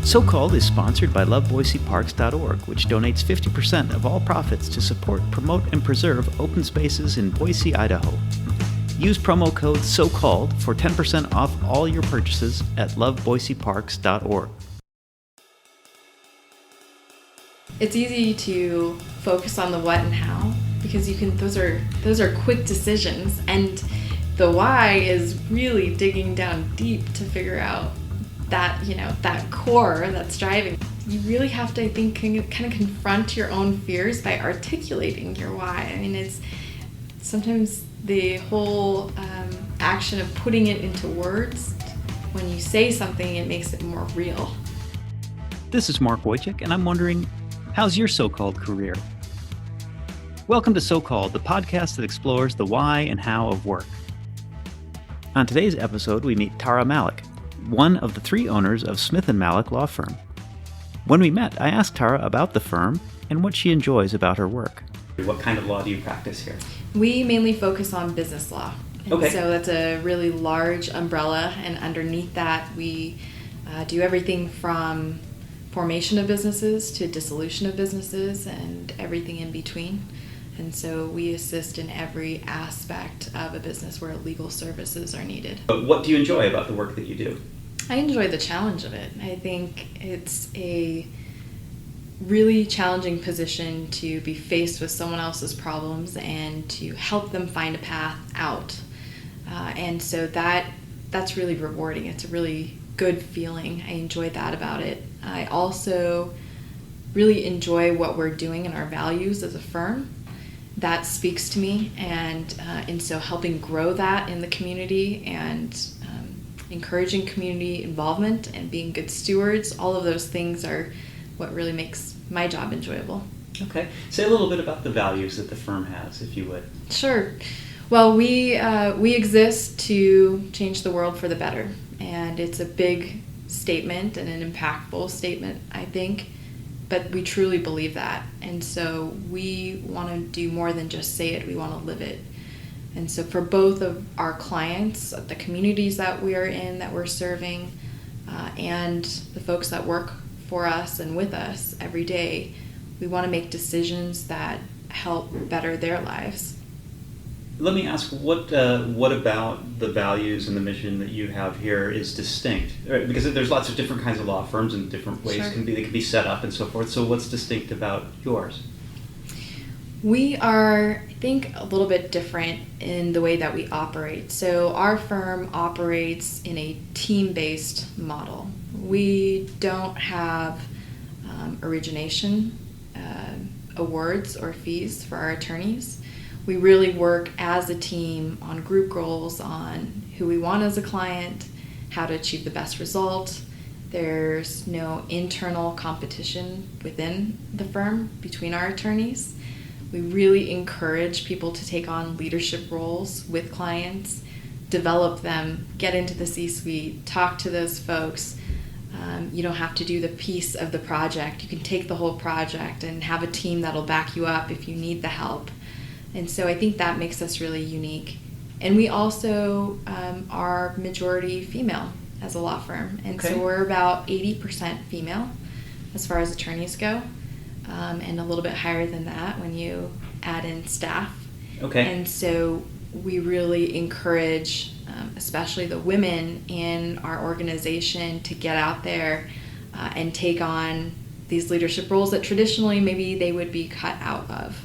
So-Called is sponsored by loveboiseparks.org, which donates 50% of all profits to support, promote, and preserve open spaces in Boise, Idaho. Use promo code SOCALLED for 10% off all your purchases at loveboiseparks.org. It's easy to focus on the what and how because those are quick decisions, and the why is really digging down deep to figure out that core that's driving. You really have to, I think, kind of confront your own fears by articulating your why. I mean, it's sometimes the whole action of putting it into words. When you say something, it makes it more real. This is Mark Wojcik, and I'm wondering, how's your so-called career? Welcome to So-Called, the podcast that explores the why and how of work. On today's episode, we meet Tara Malek, one of the three owners of Smith Malek Law Firm. When we met, I asked Tara about the firm and what she enjoys about her work. What kind of law do you practice here? We mainly focus on business law. Okay. So that's a really large umbrella, and underneath that we do everything from formation of businesses to dissolution of businesses and everything in between. And so we assist in every aspect of a business where legal services are needed. But what do you enjoy about the work that you do? I enjoy the challenge of it. I think it's a really challenging position to be faced with someone else's problems and to help them find a path out. And so that's really rewarding. It's a really good feeling. I enjoy that about it. I also really enjoy what we're doing and our values as a firm. That speaks to me, and so helping grow that in the community and encouraging community involvement and being good stewards, all of those things are what really makes my job enjoyable. Okay. Say a little bit about the values that the firm has, if you would. Sure. Well, we exist to change the world for the better, and it's a big statement and an impactful statement, I think, but we truly believe that. And so we want to do more than just say it, we want to live it. And so for both of our clients, the communities that we are in, that we're serving, and the folks that work for us and with us every day, we want to make decisions that help better their lives. Let me ask, what about the values and the mission that you have here is distinct? Right, because there's lots of different kinds of law firms and different ways Sure. they can be set up and so forth. So what's distinct about yours? We are, I think, a little bit different in the way that we operate. So our firm operates in a team-based model. We don't have origination awards or fees for our attorneys. We really work as a team on group goals, on who we want as a client, how to achieve the best result. There's no internal competition within the firm between our attorneys. We really encourage people to take on leadership roles with clients, develop them, get into the C-suite, talk to those folks. You don't have to do the piece of the project. You can take the whole project and have a team that'll back you up if you need the help. And so I think that makes us really unique. And we also are majority female as a law firm. And Okay. So we're about 80% female as far as attorneys go, and a little bit higher than that when you add in staff. Okay. And so we really encourage, especially the women in our organization, to get out there and take on these leadership roles that traditionally maybe they would be cut out of.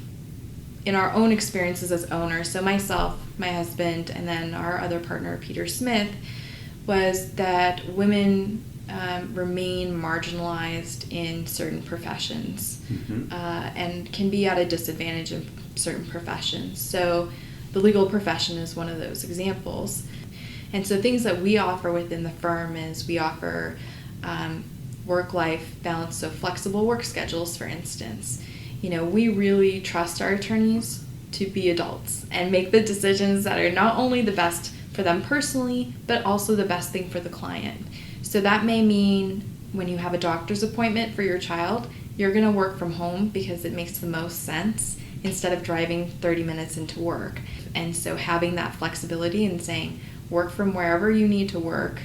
In our own experiences as owners, so myself, my husband, and then our other partner, Peter Smith, was that women remain marginalized in certain professions, and can be at a disadvantage in certain professions. So the legal profession is one of those examples. And so things that we offer within the firm is we offer work-life balance, so flexible work schedules, for instance. You know, we really trust our attorneys to be adults and make the decisions that are not only the best for them personally, but also the best thing for the client. So that may mean when you have a doctor's appointment for your child, you're going to work from home because it makes the most sense instead of driving 30 minutes into work. And so having that flexibility and saying, work from wherever you need to work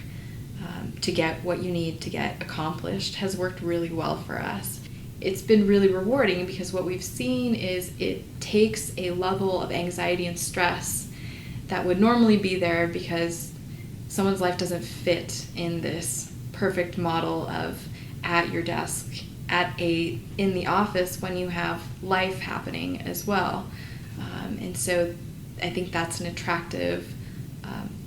to get what you need to get accomplished has worked really well for us. It's been really rewarding because what we've seen is it takes a level of anxiety and stress that would normally be there because someone's life doesn't fit in this perfect model of at your desk, in the office when you have life happening as well. And so I think that's an attractive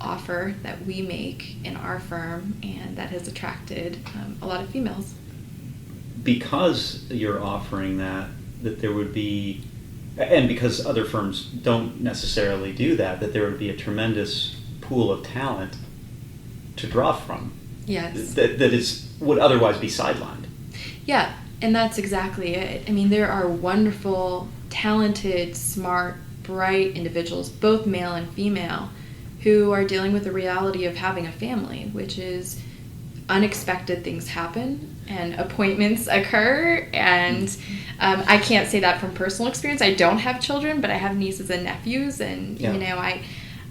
offer that we make in our firm, and that has attracted a lot of females. Because you're offering that there would be, and because other firms don't necessarily do that there would be a tremendous pool of talent to draw from. Yes. That would otherwise be sidelined. Yeah, and that's exactly it. I mean, there are wonderful, talented, smart, bright individuals, both male and female, who are dealing with the reality of having a family, which is unexpected things happen and appointments occur. And I can't say that from personal experience. I don't have children, but I have nieces and nephews, and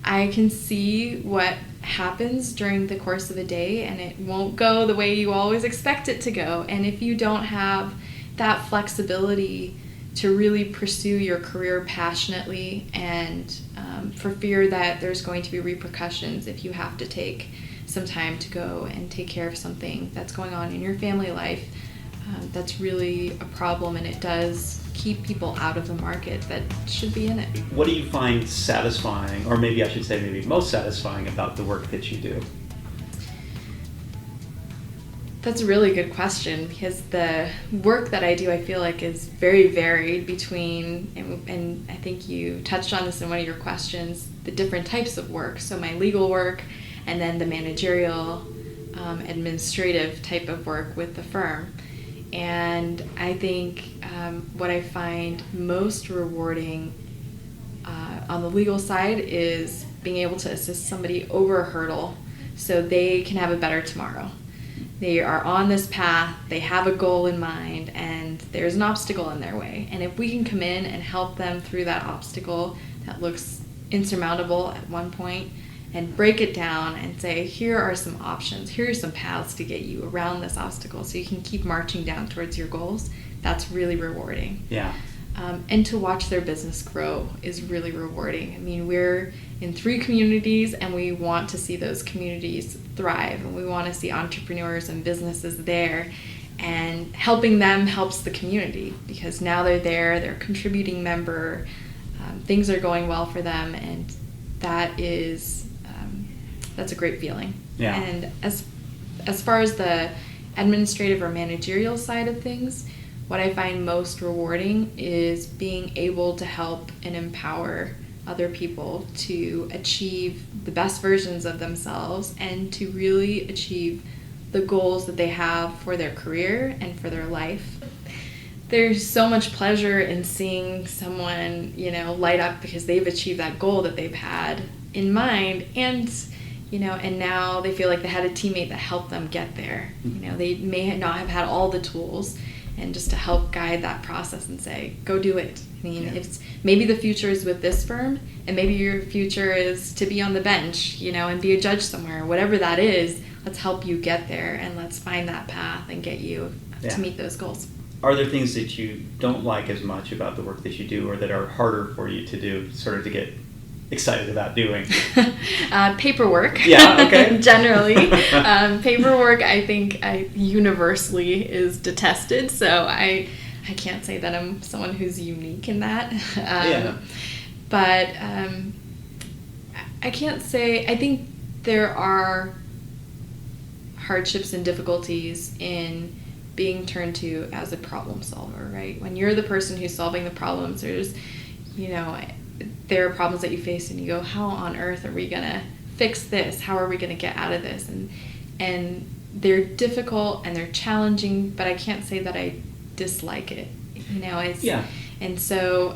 I can see what happens during the course of a day, and it won't go the way you always expect it to go. And if you don't have that flexibility to really pursue your career passionately, and for fear that there's going to be repercussions if you have to take some time to go and take care of something that's going on in your family life, that's really a problem, and it does keep people out of the market that should be in it. What do you find satisfying, or maybe I should say maybe most satisfying about the work that you do? That's a really good question, because the work that I do, I feel like, is very varied between, and I think you touched on this in one of your questions, the different types of work. So my legal work, and then the managerial, administrative type of work with the firm. And I think what I find most rewarding on the legal side is being able to assist somebody over a hurdle so they can have a better tomorrow. They are on this path, they have a goal in mind, and there's an obstacle in their way. And if we can come in and help them through that obstacle that looks insurmountable at one point, and break it down and say, here are some options, here are some paths to get you around this obstacle so you can keep marching down towards your goals, that's really rewarding. Yeah. And to watch their business grow is really rewarding. I mean, we're in 3 communities, and we want to see those communities thrive, and we want to see entrepreneurs and businesses there, and helping them helps the community, because now they're there, they're a contributing member, things are going well for them, and that's a great feeling. Yeah. And as far as the administrative or managerial side of things, what I find most rewarding is being able to help and empower other people to achieve the best versions of themselves and to really achieve the goals that they have for their career and for their life. There's so much pleasure in seeing someone, light up because they've achieved that goal that they've had in mind, and now they feel like they had a teammate that helped them get there. They may not have had all the tools, and just to help guide that process and say, go do it. I mean, if maybe the future is with this firm, and maybe your future is to be on the bench, and be a judge somewhere. Whatever that is, let's help you get there, and let's find that path and get you to meet those goals. Are there things that you don't like as much about the work that you do, or that are harder for you to do, sort of to get excited about doing? Paperwork. Yeah, okay. Generally. Paperwork, I think, universally is detested, so I can't say that I'm someone who's unique in that. But I can't say, I think there are hardships and difficulties in being turned to as a problem solver, right? When you're the person who's solving the problems, there's, there are problems that you face and you go, how on earth are we going to fix this? How are we going to get out of this? And they're difficult and they're challenging, but I can't say that I dislike it. And so,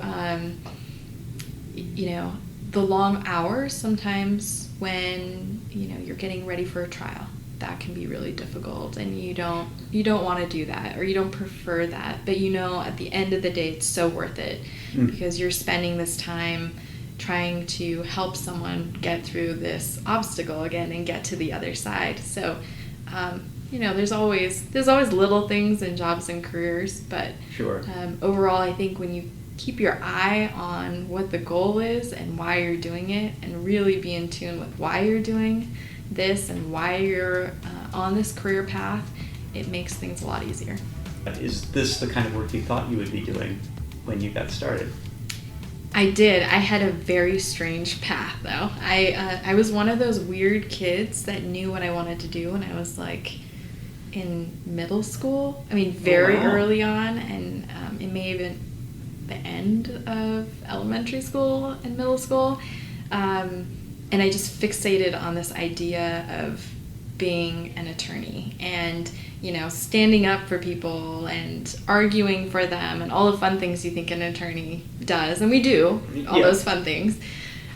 the long hours sometimes when, you're getting ready for a trial, that can be really difficult, and you don't want to do that, or you don't prefer that, but at the end of the day it's so worth it, because you're spending this time trying to help someone get through this obstacle again and get to the other side. So There's always little things in jobs and careers, but Sure. Overall, I think when you keep your eye on what the goal is and why you're doing it, and really be in tune with why you're doing this and why you're on this career path, it makes things a lot easier. Is this the kind of work you thought you would be doing when you got started? I did. I had a very strange path, though. I was one of those weird kids that knew what I wanted to do when I was like in middle school. I mean, very early on, and it may have been the end of elementary school and middle school. And I just fixated on this idea of being an attorney and, standing up for people and arguing for them and all the fun things you think an attorney does. And we do all those fun things.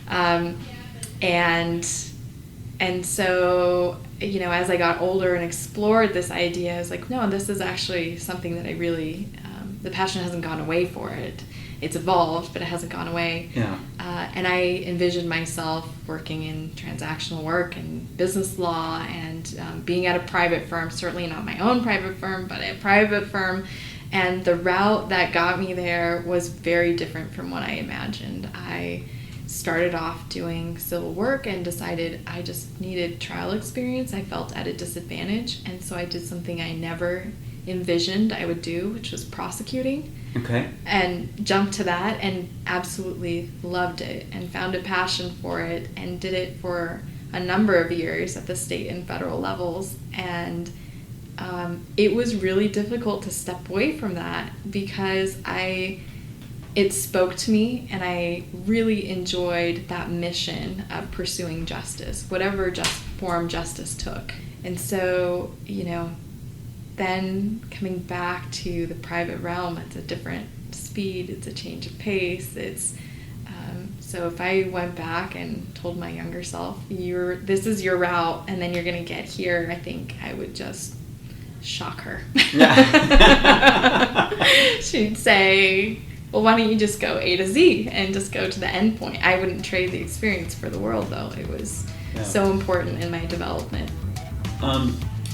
And so, as I got older and explored this idea, I was like, no, this is actually something that I really, the passion hasn't gone away for it. It's evolved, but it hasn't gone away. Yeah. And I envisioned myself working in transactional work and business law and being at a private firm, certainly not my own private firm, but a private firm. And the route that got me there was very different from what I imagined. I started off doing civil work and decided I just needed trial experience. I felt at a disadvantage, and so I did something I never envisioned I would do, which was prosecuting. Okay. And jumped to that and absolutely loved it and found a passion for it and did it for a number of years at the state and federal levels. And it was really difficult to step away from that because it spoke to me, and I really enjoyed that mission of pursuing justice, whatever form justice took. And so, then coming back to the private realm, it's a different speed, it's a change of pace. It's so if I went back and told my younger self, this is your route, and then you're going to get here, I think I would just shock her. She'd say, well, why don't you just go A to Z and just go to the end point? I wouldn't trade the experience for the world, though. It was so important in my development.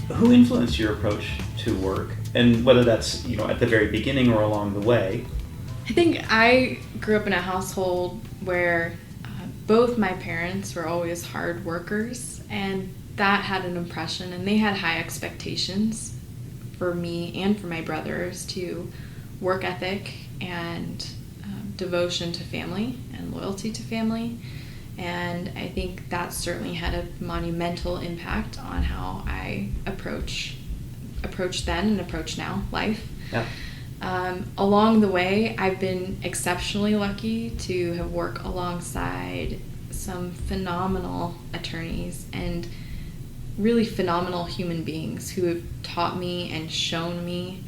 Who influenced your approach to work, and whether that's at the very beginning or along the way? I think I grew up in a household where both my parents were always hard workers, and that had an impression, and they had high expectations for me and for my brothers to work ethic and devotion to family and loyalty to family. And I think that certainly had a monumental impact on how I approach then and approach now life. Yeah. Along the way, I've been exceptionally lucky to have worked alongside some phenomenal attorneys and really phenomenal human beings who have taught me and shown me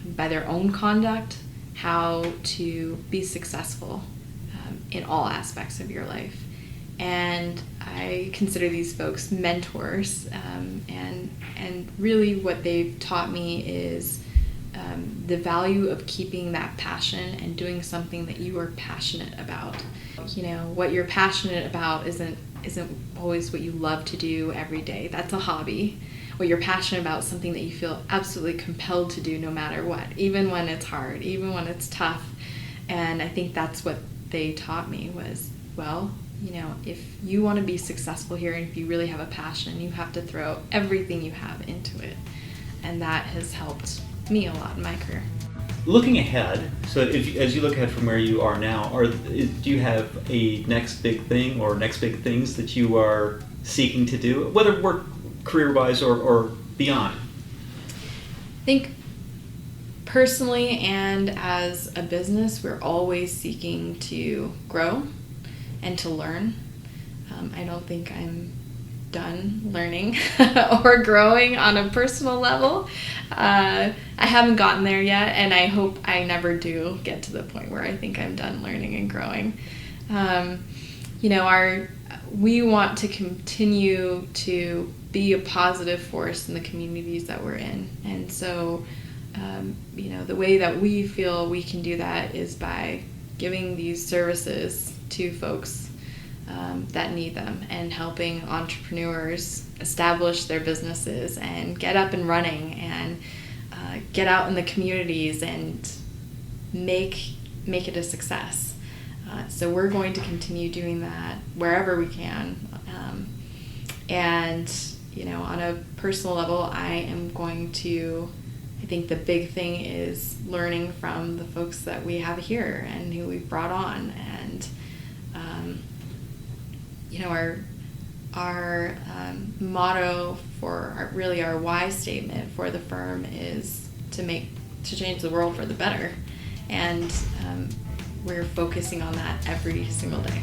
by their own conduct how to be successful in all aspects of your life. And I consider these folks mentors, and really what they've taught me is the value of keeping that passion and doing something that you are passionate about. What you're passionate about isn't always what you love to do every day. That's a hobby. What you're passionate about is something that you feel absolutely compelled to do no matter what, even when it's hard, even when it's tough. And I think that's what they taught me was, if you want to be successful here and if you really have a passion, you have to throw everything you have into it. And that has helped me a lot in my career. Looking ahead, so as you look ahead from where you are now, do you have a next big thing or next big things that you are seeking to do, whether work career-wise or beyond? I think personally and as a business, we're always seeking to grow and to learn. I don't think I'm done learning or growing on a personal level. I haven't gotten there yet, and I hope I never do get to the point where I think I'm done learning and growing. We want to continue to be a positive force in the communities that we're in. And so, the way that we feel we can do that is by giving these services to folks that need them, and helping entrepreneurs establish their businesses and get up and running and get out in the communities and make it a success. So we're going to continue doing that wherever we can. And, on a personal level, I think the big thing is learning from the folks that we have here and who we've brought on. And, our motto for our why statement for the firm is to change the world for the better. And we're focusing on that every single day.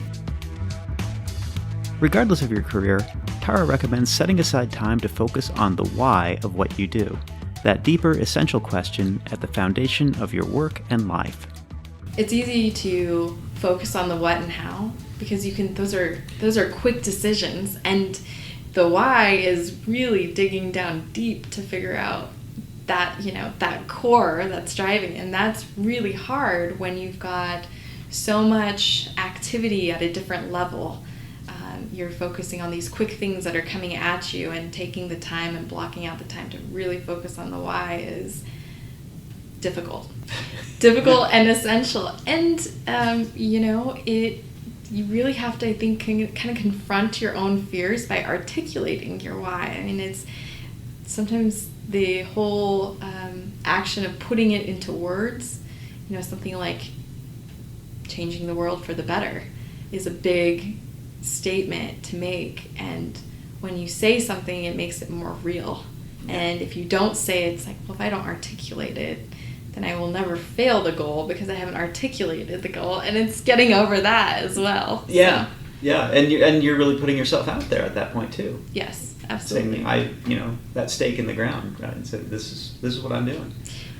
Regardless of your career, Tara recommends setting aside time to focus on the why of what you do, that deeper, essential question at the foundation of your work and life. It's easy to focus on the what and how, because those are quick decisions, and the why is really digging down deep to figure out that core that's driving, and that's really hard when you've got so much activity at a different level. You're focusing on these quick things that are coming at you, and taking the time and blocking out the time to really focus on the why is difficult and essential. And you really have to, I think, kind of confront your own fears by articulating your why. I mean, it's sometimes the whole action of putting it into words, something like changing the world for the better is a big statement to make, and when you say something, it makes it more real. And if you don't say it, it's like, well, if I don't articulate it, then I will never fail the goal because I haven't articulated the goal, and it's getting over that as well. Yeah, so. Yeah, and you're really putting yourself out there at that point too. Yes, absolutely. Saying, that stake in the ground, right? And say, this is what I'm doing.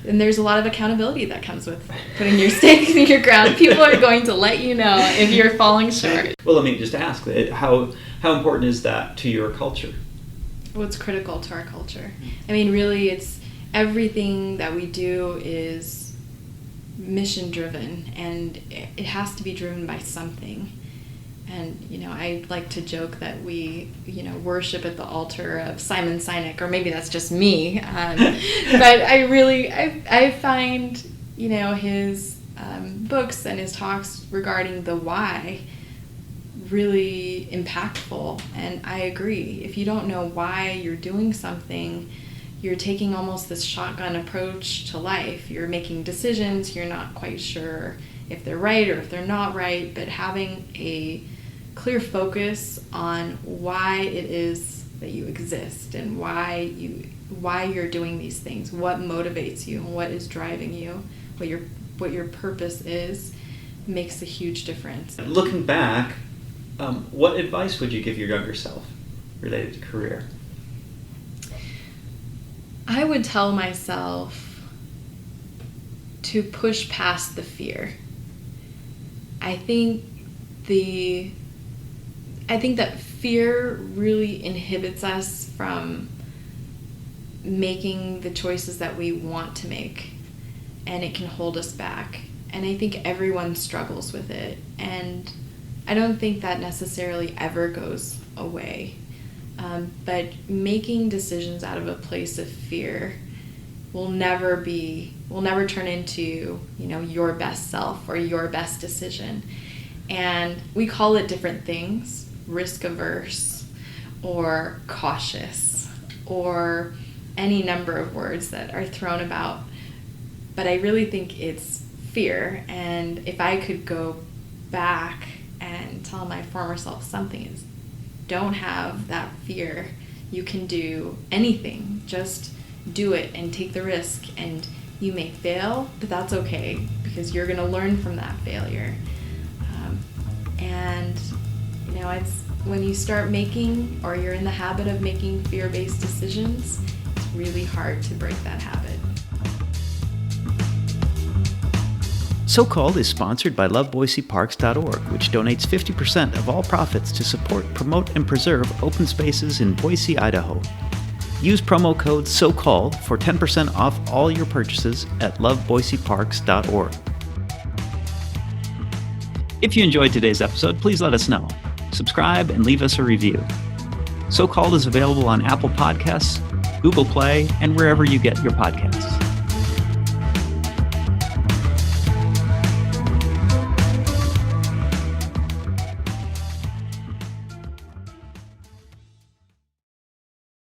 And there's a lot of accountability that comes with putting your stake in your ground. People are going to let you know if you're falling short. Well, let me just ask, how important is that to your culture? Well, it's critical to our culture. I mean, really, it's everything that we do is mission driven, and it has to be driven by something. And, I like to joke that we, worship at the altar of Simon Sinek, or maybe that's just me. But I find, his books and his talks regarding the why really impactful. And I agree. If you don't know why you're doing something, you're taking almost this shotgun approach to life. You're making decisions. You're not quite sure if they're right or if they're not right, but having a clear focus on why it is that you exist and why you're doing these things, what motivates you, what is driving you, what your purpose is, makes a huge difference. Looking back, what advice would you give your younger self related to career? I would tell myself to push past the fear. I think that fear really inhibits us from making the choices that we want to make, and it can hold us back. And I think everyone struggles with it, and I don't think that necessarily ever goes away. But making decisions out of a place of fear will never turn into, your best self or your best decision. And we call it different things, risk averse or cautious or any number of words that are thrown about. But I really think it's fear. And if I could go back and tell my former self something, is don't have that fear. You can do anything. Just do it and take the risk. And you may fail, but that's okay because you're going to learn from that failure. And it's when you start making, or you're in the habit of making fear-based decisions, it's really hard to break that habit. So Called is sponsored by LoveBoiseParks.org, which donates 50% of all profits to support, promote, and preserve open spaces in Boise, Idaho. Use promo code SOCALLED for 10% off all your purchases at LoveBoiseParks.org. If you enjoyed today's episode, please let us know. subscribe, and leave us a review. So Called is available on Apple Podcasts, Google Play, and wherever you get your podcasts.